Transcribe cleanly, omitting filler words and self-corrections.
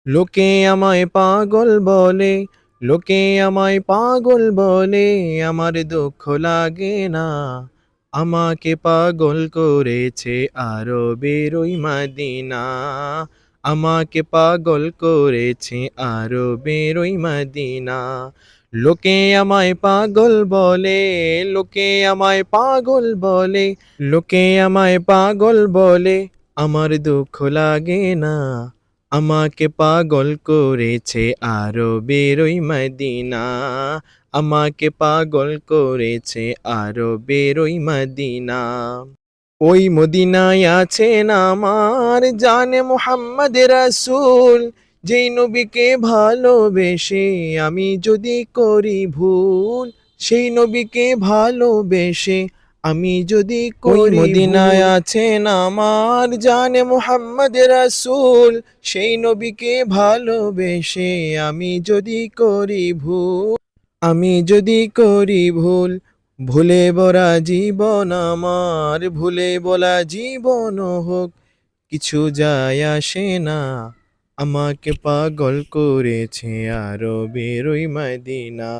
লোকে আমায় পাগল বলে, লোকে আমায় পাগল বলে, আমার দুঃখ লাগে না। আমাকে পাগল করেছে আরবের ওই মদিনা। আমাকে পাগল করেছে আরবের ওই মদিনা। লোকে আমায় পাগল বলে, লোকে আমায় পাগল বলে, লোকে আমায় পাগল বলে, আমার দুঃখ লাগে না। আমাকে পাগল করেছে আরবের ওই মদিনা। আমাকে পাগল করেছে আরবের ওই মদিনা। ওই মদিনায় আছেন আমার জানে মুহাম্মদ রাসূল। যেই নবীকে ভালোবেসে আমি যদি করি ভুল, সেই নবীকে ভালোবেসে আমি যদি করি ভুল। ওই মদিনায় আছেন আমার জানে মুহাম্মদ রাসূল। সেই নবীকে ভালোবেসে আমি যদি করি ভুল, আমি যদি করি ভুল, ভুলে ভরা জীবন আমার, ভুলে বলা জীবন হোক, কিছু যায় আসে না। আমাকে পাগল করেছে আরবের ওই মদিনা।